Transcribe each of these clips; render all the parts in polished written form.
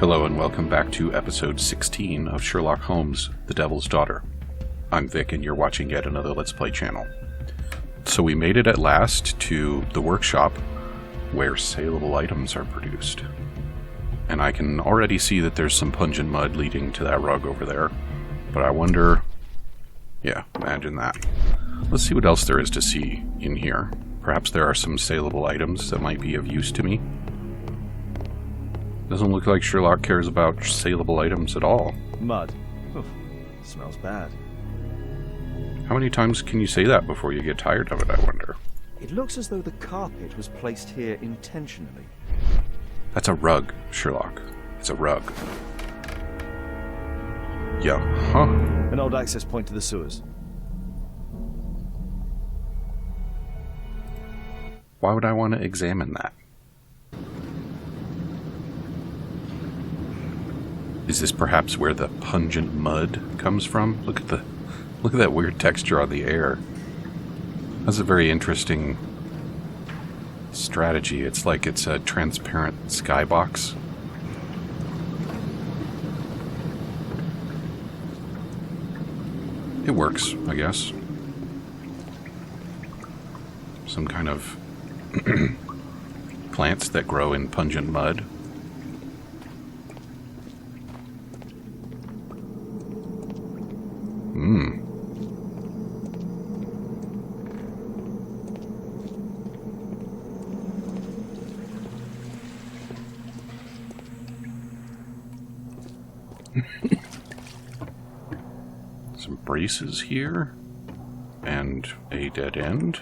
Hello and welcome back to episode 16 of Sherlock Holmes, The Devil's Daughter. I'm Vic and you're watching yet another Let's Play channel. So we made it at last to the workshop where saleable items are produced. And I can already see that there's some pungent mud leading to that rug over there. But I wonder... yeah, imagine that. Let's see what else there is to see in here. Perhaps there are some saleable items that might be of use to me. Doesn't look like Sherlock cares about saleable items at all. Mud. Oof, smells bad. How many times can you say that before you get tired of it, I wonder? It looks as though the carpet was placed here intentionally. That's a rug, Sherlock. It's a rug. Yeah, huh? An old access point to the sewers. Why would I want to examine that? Is this perhaps where the pungent mud comes from? Look at that weird texture on the air. That's a very interesting strategy. It's like it's a transparent skybox. It works, I guess. Some kind of plants that grow in pungent mud. Some braces here, and a dead end.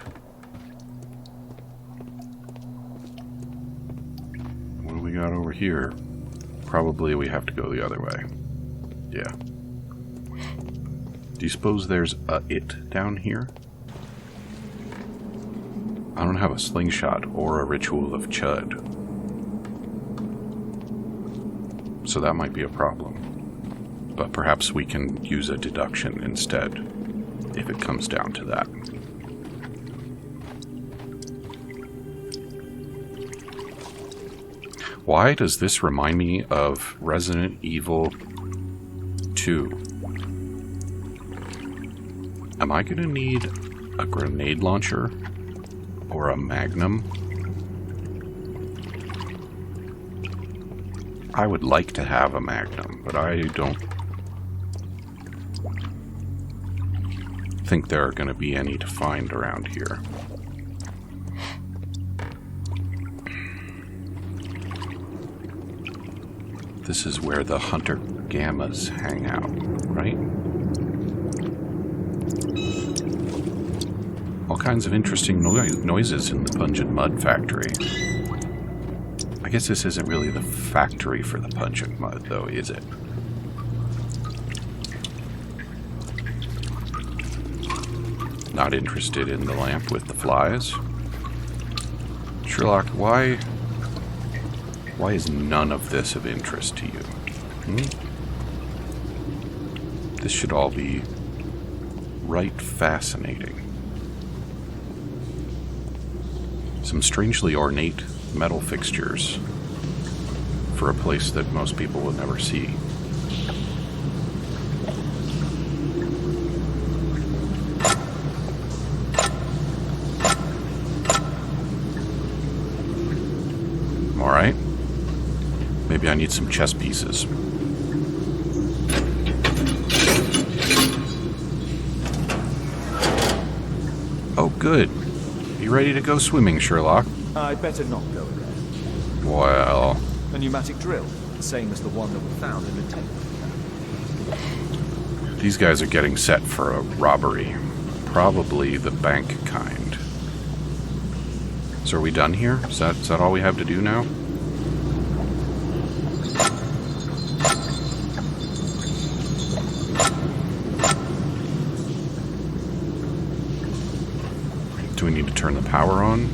What do we got over here? Probably we have to go the other way. Yeah. Do you suppose there's a it down here? I don't have a slingshot or a ritual of chud. So that might be a problem. But perhaps we can use a deduction instead, if it comes down to that. Why does this remind me of Resident Evil 2? Am I going to need a grenade launcher or a magnum? I would like to have a magnum, but I don't think there are going to be any to find around here. This is where the hunter gammas hang out, right? All kinds of interesting noises in the pungent mud factory. I guess this isn't really the factory for the pungent mud, though, is it? Not interested in the lamp with the flies. Sherlock, why is none of this of interest to you? This should all be right fascinating. Some strangely ornate metal fixtures for a place that most people will never see. Alright. Maybe I need some chess pieces. Oh, good. You ready to go swimming, Sherlock? I'd better not go there. Well... A pneumatic drill, same as the one that we found in the tent. These guys are getting set for a robbery. Probably the bank kind. So are we done here? Is that all we have to do now? Do we need to turn the power on?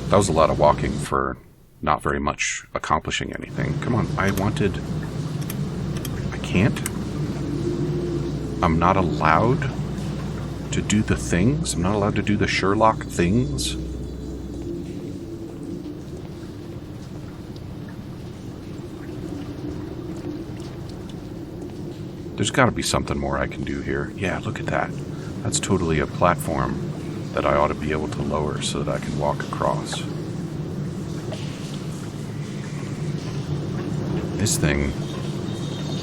That was a lot of walking for not very much accomplishing anything. Come on, I can't? I'm not allowed to do the things? I'm not allowed to do the Sherlock things? There's got to be something more I can do here. Yeah, look at that. That's totally a platform that I ought to be able to lower so that I can walk across. This thing,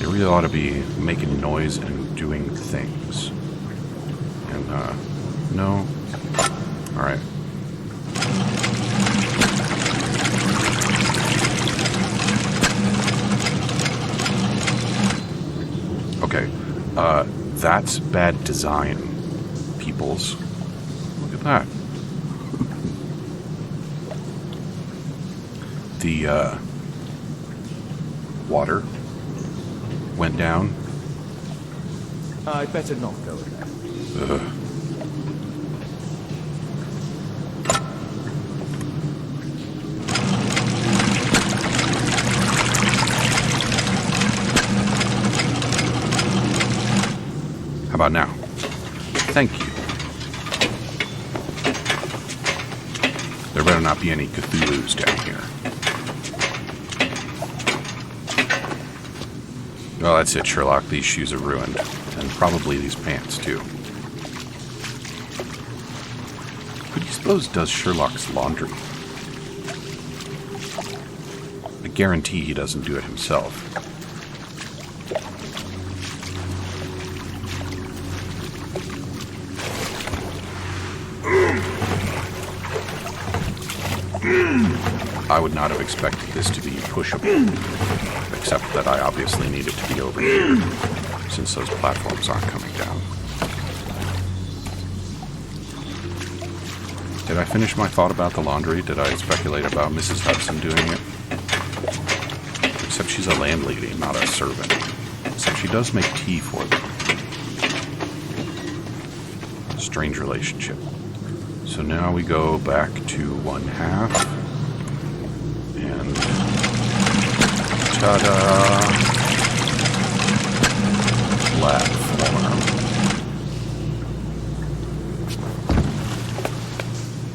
it really ought to be making noise and doing things. And, no. Alright. Okay. That's bad design, peoples. Look at that. The, water went down. I'd better not go in there. Ugh. How about now? Thank you. There better not be any Cthulhus down here. Well, that's it, Sherlock. These shoes are ruined. And probably these pants, too. Who do you suppose does Sherlock's laundry? I guarantee he doesn't do it himself. I would not have expected this to be pushable, except that I obviously need it to be over here, since those platforms aren't coming down. Did I finish my thought about the laundry? Did I speculate about Mrs. Hudson doing it? Except she's a landlady, not a servant. Except she does make tea for them. Strange relationship. So now we go back to 1/2. And ta-da! Platform.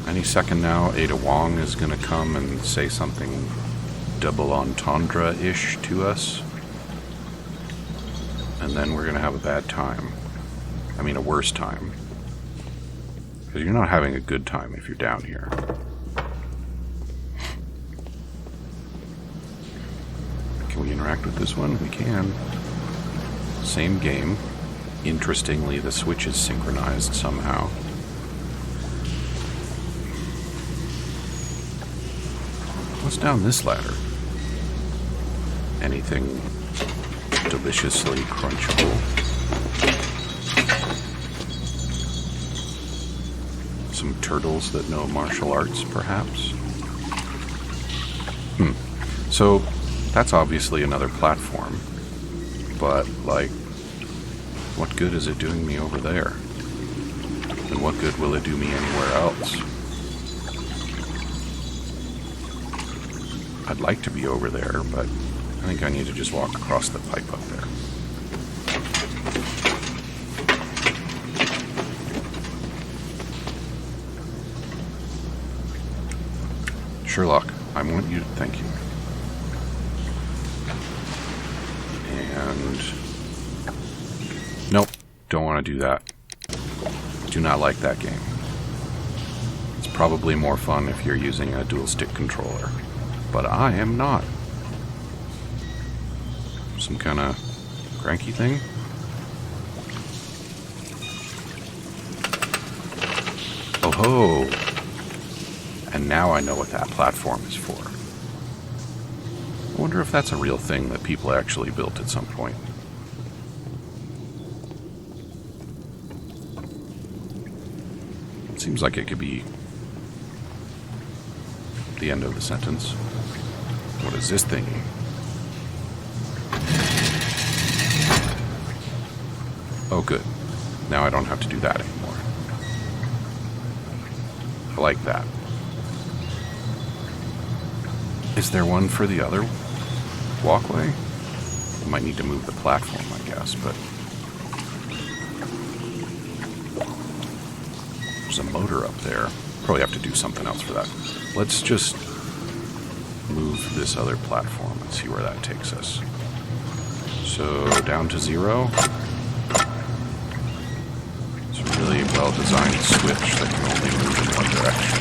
Any second now, Ada Wong is going to come and say something double entendre-ish to us. And then we're going to have a bad time. I mean, a worse time. Because you're not having a good time if you're down here. Can we interact with this one? We can. Same game. Interestingly, the switch is synchronized somehow. What's down this ladder? Anything deliciously crunchable? Some turtles that know martial arts, perhaps? So, that's obviously another platform. But, like, what good is it doing me over there? And what good will it do me anywhere else? I'd like to be over there, but I think I need to just walk across the pipe up there. Sherlock, I want you to thank you. And nope, don't want to do that. Do not like that game. It's probably more fun if you're using a dual stick controller, but I am not. Some kind of cranky thing? Oh ho! And now I know what that platform is for. I wonder if that's a real thing that people actually built at some point. It seems like it could be the end of the sentence. What is this thingy? Oh, good. Now I don't have to do that anymore. I like that. Is there one for the other walkway? I might need to move the platform, I guess, but... There's a motor up there. Probably have to do something else for that. Let's just move this other platform and see where that takes us. So down to 0. It's a really well-designed switch that can only move in one direction.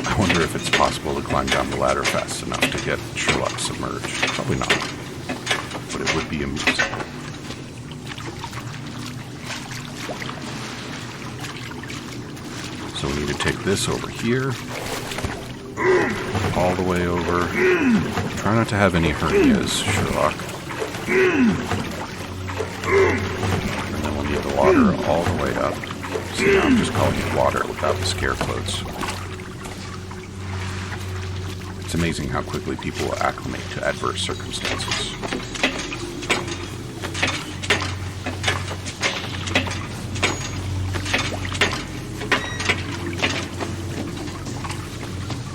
I wonder if it's possible to climb down the ladder fast enough to get Sherlock submerged. Probably not. But it would be amusing. So we need to take this over here. All the way over. Try not to have any hernias, Sherlock. And then we'll need the water all the way up. See, now I'm just calling it water without the scare quotes. It's amazing how quickly people will acclimate to adverse circumstances.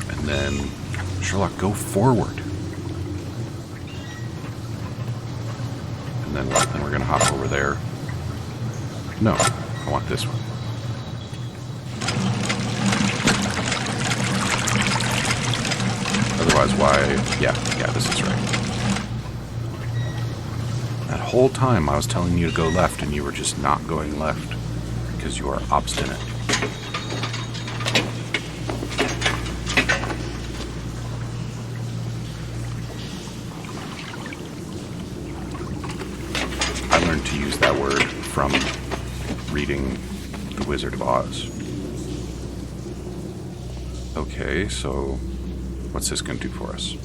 And then, Sherlock, go forward. And then what? Then we're going to hop over there. No, I want this one. Otherwise, why? Yeah, this is right. That whole time I was telling you to go left and you were just not going left because you are obstinate. I learned to use that word from reading The Wizard of Oz. Okay, so what's this going to do for us?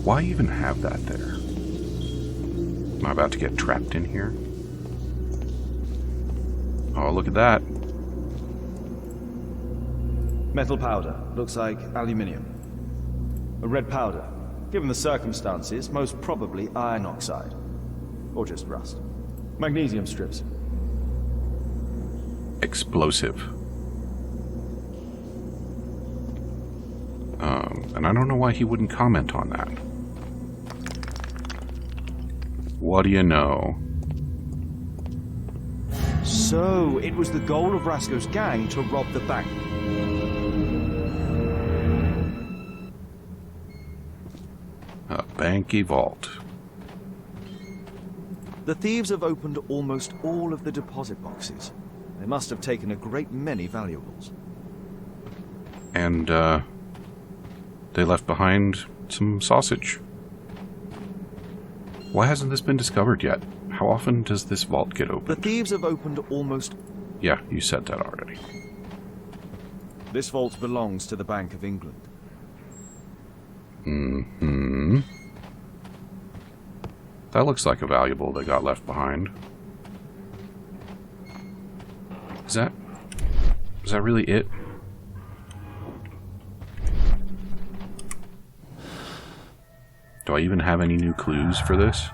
Why even have that there? Am I about to get trapped in here? Oh, look at that. Metal powder. Looks like aluminium. A red powder. Given the circumstances, most probably iron oxide. Or just rust. Magnesium strips. Explosive. And I don't know why he wouldn't comment on that. What do you know? So, it was the goal of Roscoe's gang to rob the bank. A banky vault. The thieves have opened almost all of the deposit boxes. They must have taken a great many valuables. And, they left behind some sausage. Why hasn't this been discovered yet? How often does this vault get opened? The thieves have opened almost... Yeah, you said that already. This vault belongs to the Bank of England. Mm-hmm. That looks like a valuable that got left behind. Is that really it? Do I even have any new clues for this?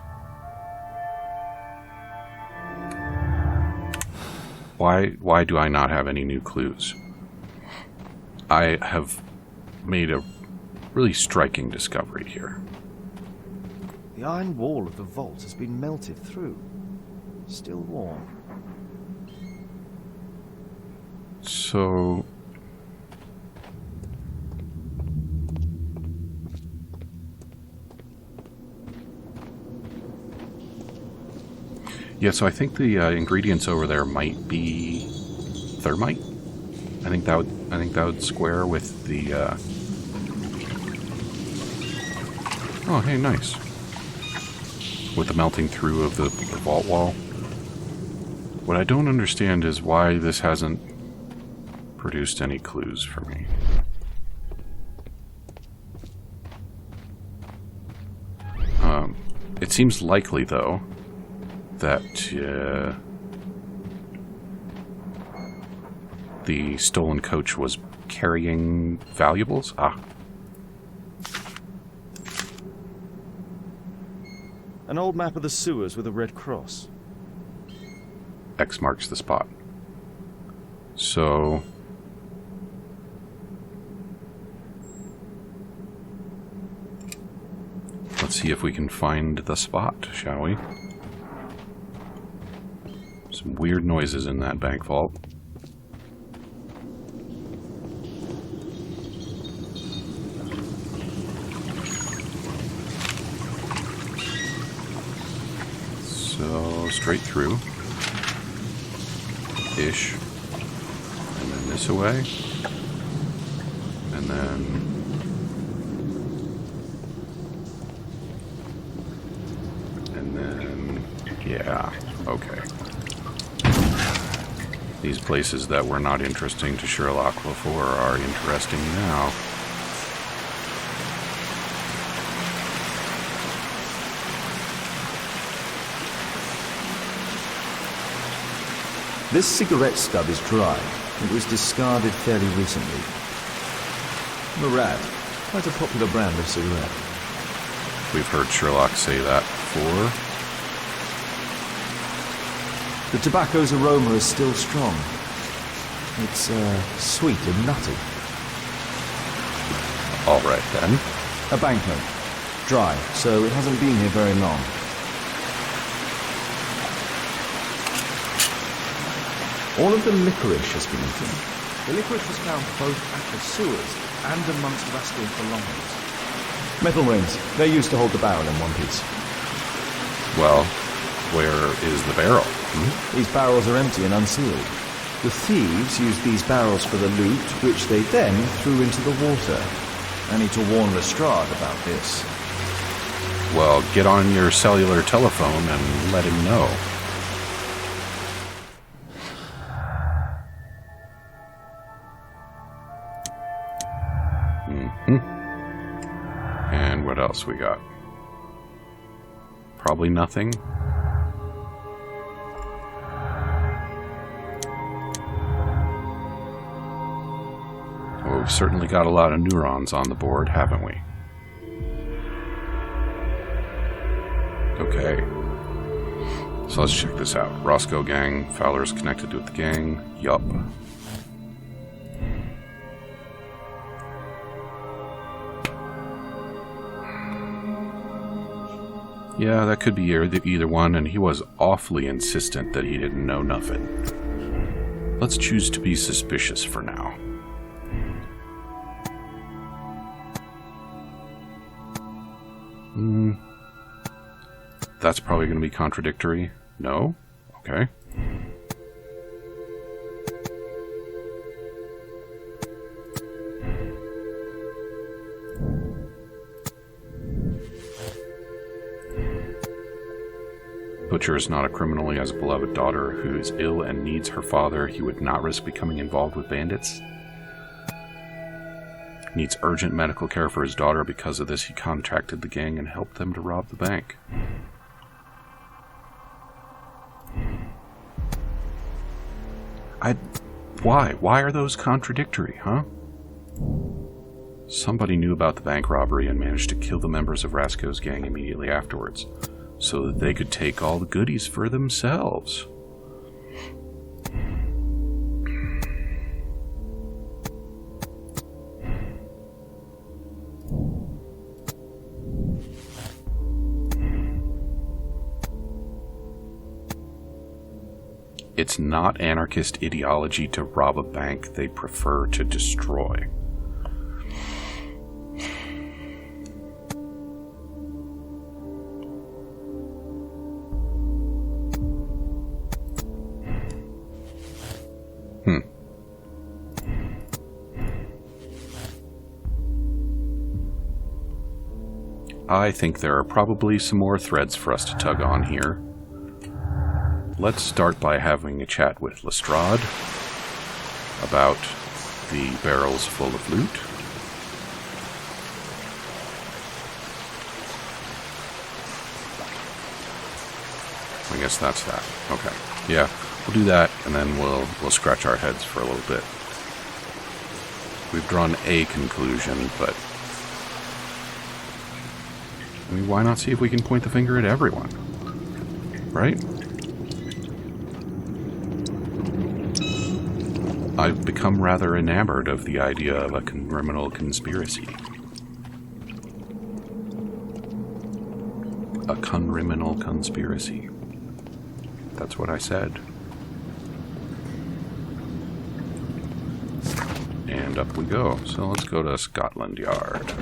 Why do I not have any new clues? I have made a really striking discovery here. The iron wall of the vault has been melted through. Still warm. So... yeah, so I think the ingredients over there might be thermite. I think that would square with the. Oh, hey, nice. With the melting through of the vault wall. What I don't understand is why this hasn't produced any clues for me. It seems likely, though, that the stolen coach was carrying valuables. An old map of the sewers with a red cross. X marks the spot. So... Let's see if we can find the spot, shall we? Some weird noises in that bank vault. So, straight through. Ish. And then this away. And then... yeah, okay. These places that were not interesting to Sherlock before are interesting now. This cigarette stub is dry. It was discarded fairly recently. Murad, quite a popular brand of cigarette. We've heard Sherlock say that before. The tobacco's aroma is still strong. It's sweet and nutty. All right, then. A banknote. Dry, so it hasn't been here very long. All of the licorice has been eaten. The licorice was found both at the sewers and amongst Rascal's belongings. Metal rings. They're used to hold the barrel in one piece. Well, where is the barrel? These barrels are empty and unsealed. The thieves used these barrels for the loot, which they then threw into the water. I need to warn Lestrade about this. Well, get on your cellular telephone and let him know. And what else we got? Probably nothing. Well, we've certainly got a lot of neurons on the board, haven't we? Okay. So let's check this out. Roscoe gang. Fowler's connected with the gang. Yup. Yeah, that could be either one, and he was awfully insistent that he didn't know nothing. Let's choose to be suspicious for now. That's probably going to be contradictory. No? Okay. Butcher is not a criminal. He has a beloved daughter who is ill and needs her father. He would not risk becoming involved with bandits. Needs urgent medical care for his daughter. Because of this, he contacted the gang and helped them to rob the bank. Why? Why are those contradictory, huh? Somebody knew about the bank robbery and managed to kill the members of Rasco's gang immediately afterwards, so that they could take all the goodies for themselves. It's not anarchist ideology to rob a bank. They prefer to destroy. I think there are probably some more threads for us to tug on here. Let's start by having a chat with Lestrade about the barrels full of loot. I guess that's that. Okay. Yeah, we'll do that, and then we'll scratch our heads for a little bit. We've drawn a conclusion, but I mean, why not see if we can point the finger at everyone? Right? I've become rather enamored of the idea of a criminal conspiracy. A criminal conspiracy. That's what I said. And up we go. So let's go to Scotland Yard.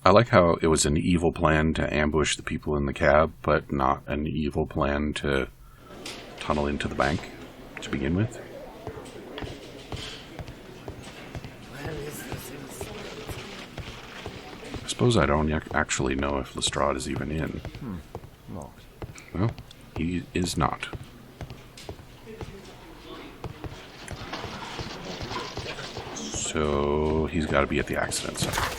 I like how it was an evil plan to ambush the people in the cab, but not an evil plan to tunnel into the bank to begin with. I suppose I don't actually know if Lestrade is even in. Locked. Well, he is not. So he's got to be at the accident site.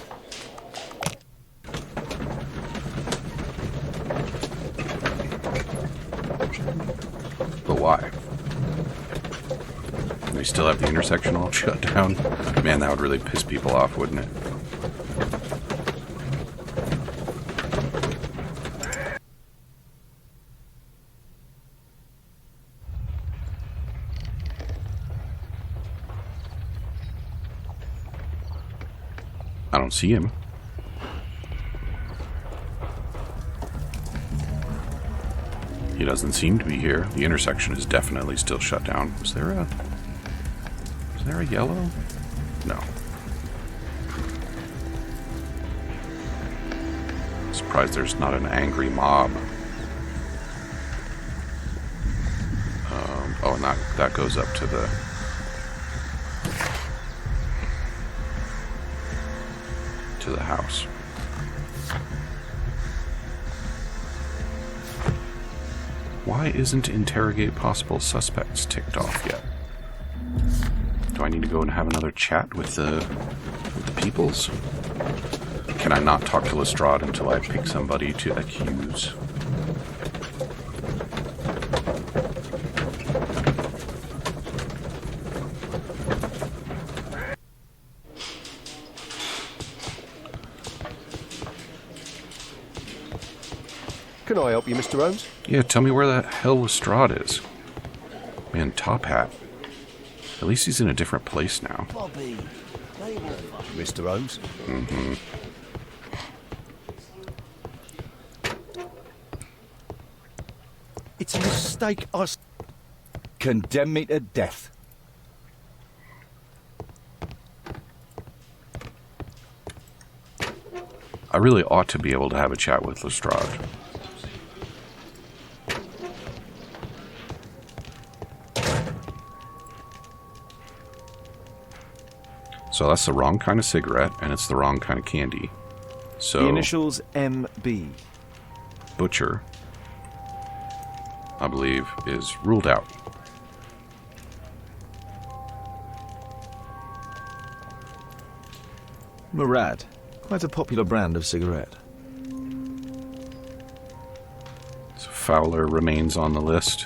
But why? They still have the intersection all shut down? Man, that would really piss people off, wouldn't it? I don't see him. He doesn't seem to be here. The intersection is definitely still shut down. Is there a yellow? No. Surprised there's not an angry mob. Oh, and that goes up to the house. Why isn't interrogate possible suspects ticked off yet? Do I need to go and have another chat with the peoples? Can I not talk to Lestrade until I pick somebody to accuse? Can I help you, Mr. Holmes? Yeah, tell me where the hell Lestrade is. Man, Top Hat. At least he's in a different place now. Bobby, Mr. Holmes? Mm-hmm. It's a mistake. Condemn me to death. I really ought to be able to have a chat with Lestrade. So that's the wrong kind of cigarette, and it's the wrong kind of candy. So The initials MB. Butcher, I believe, is ruled out. Murad. Quite a popular brand of cigarette. So Fowler remains on the list.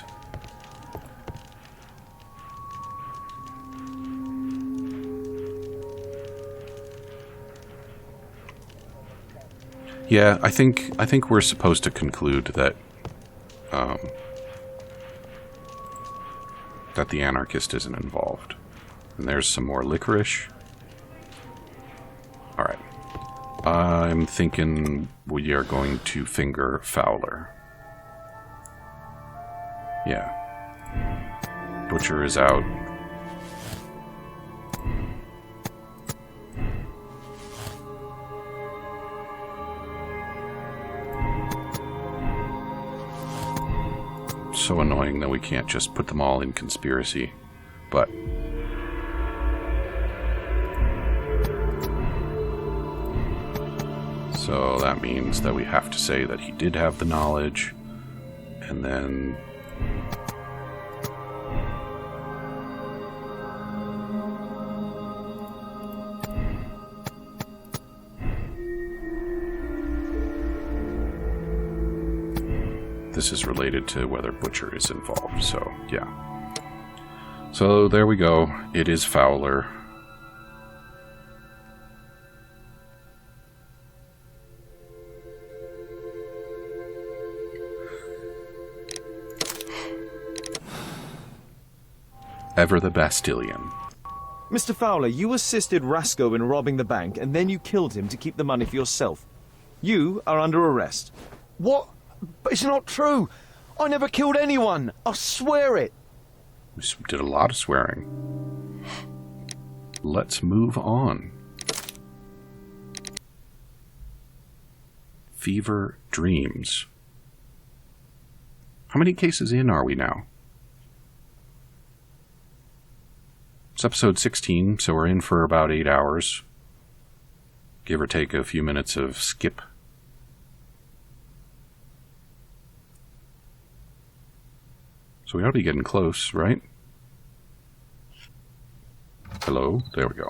Yeah, I think we're supposed to conclude that that the anarchist isn't involved. And there's some more licorice. All right. I'm thinking we are going to finger Fowler. Yeah. Butcher is out. So annoying that we can't just put them all in conspiracy, but so that means that we have to say that he did have the knowledge, and then this is related to whether Butcher is involved, so yeah. So there we go. It is Fowler. ever the Bastilian. Mr. Fowler, you assisted Rasco in robbing the bank, and then you killed him to keep the money for yourself. You are under arrest. What? But it's not true. I never killed anyone. I swear it. We did a lot of swearing. Let's move on. Fever Dreams. How many cases in are we now? It's episode 16, so we're in for about 8 hours. Give or take a few minutes of skip. So we ought to be getting close, right? Hello? There we go.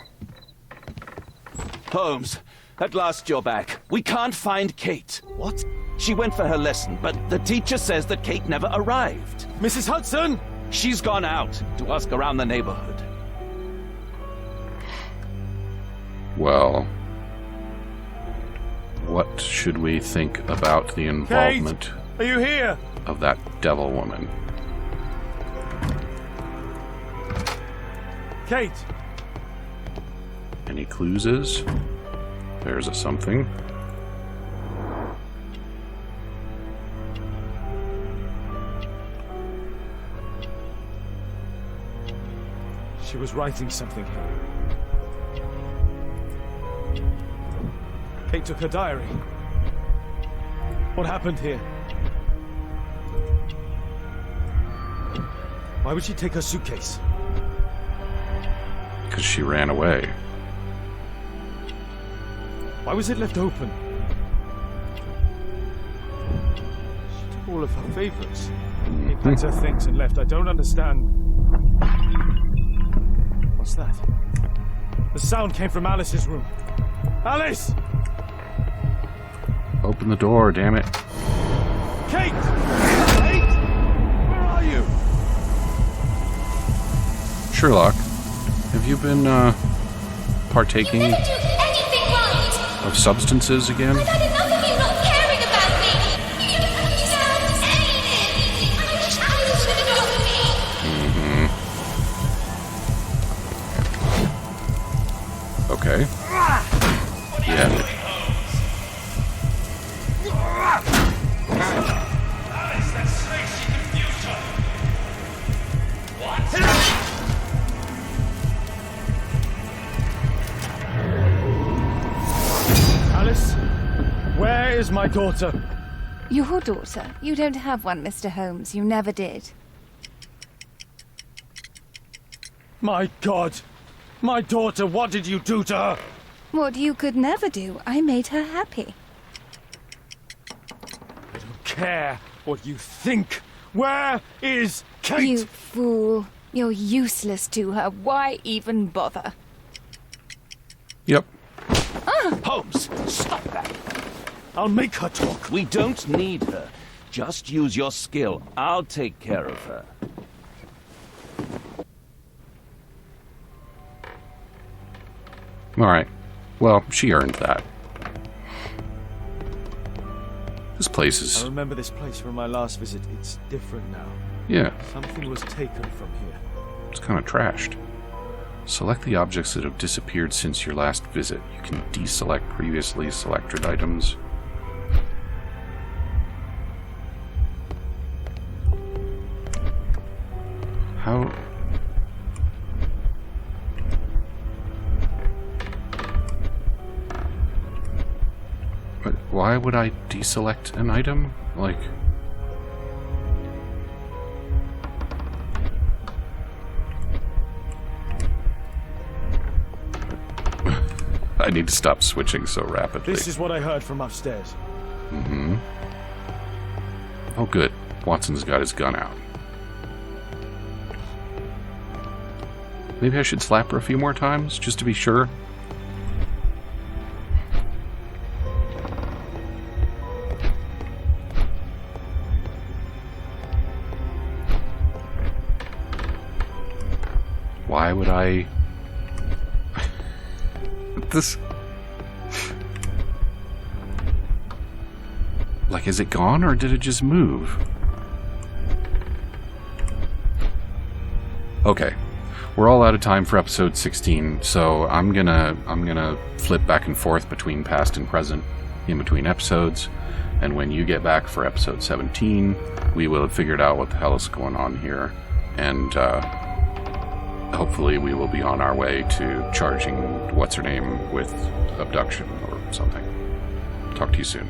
Holmes, at last you're back. We can't find Kate. What? She went for her lesson, but the teacher says that Kate never arrived. Mrs. Hudson? She's gone out to ask around the neighborhood. Well, what should we think about the involvement Are you here? of that devil woman? Kate! Any clues? There's a something. She was writing something here. Kate took her diary. What happened here? Why would she take her suitcase? Because she ran away. Why was it left open? She took all of her favorites. She packed her things and left. I don't understand. What's that? The sound came from Alice's room. Alice! Open the door, damn it. Kate! Kate! Where are you? Sherlock, have you been, partaking You never do anything right! of substances again? I've had enough of you not caring about me! You don't understand anything! I wish Alice would adopt me! Okay. Yeah. Alice, where is my daughter? Your daughter? You don't have one, Mr. Holmes. You never did. My God! My daughter, what did you do to her? What you could never do. I made her happy. I don't care what you think. Where is Kate? You fool. You're useless to her. Why even bother? Yep. Holmes, stop that! I'll make her talk. We don't need her. Just use your skill. I'll take care of her. Alright. Well, she earned that. This place I is... remember this place from my last visit. It's different now. yeah, Something was taken from here. it's kind of trashed. Select the objects that have disappeared since your last visit. You can deselect previously selected items. How... But why would I deselect an item? Like... I need to stop switching so rapidly. This is what I heard from upstairs. Mm-hmm. Oh, good. Watson's got his gun out. Maybe I should slap her a few more times, just to be sure. Why would I... this... Like, is it gone, or did it just move? Okay. we're all out of time for episode 16, so I'm gonna flip back and forth between past and present in between episodes, and when you get back for episode 17, we will have figured out what the hell is going on here, and hopefully we will be on our way to charging what's-her-name with abduction or something. Talk to you soon.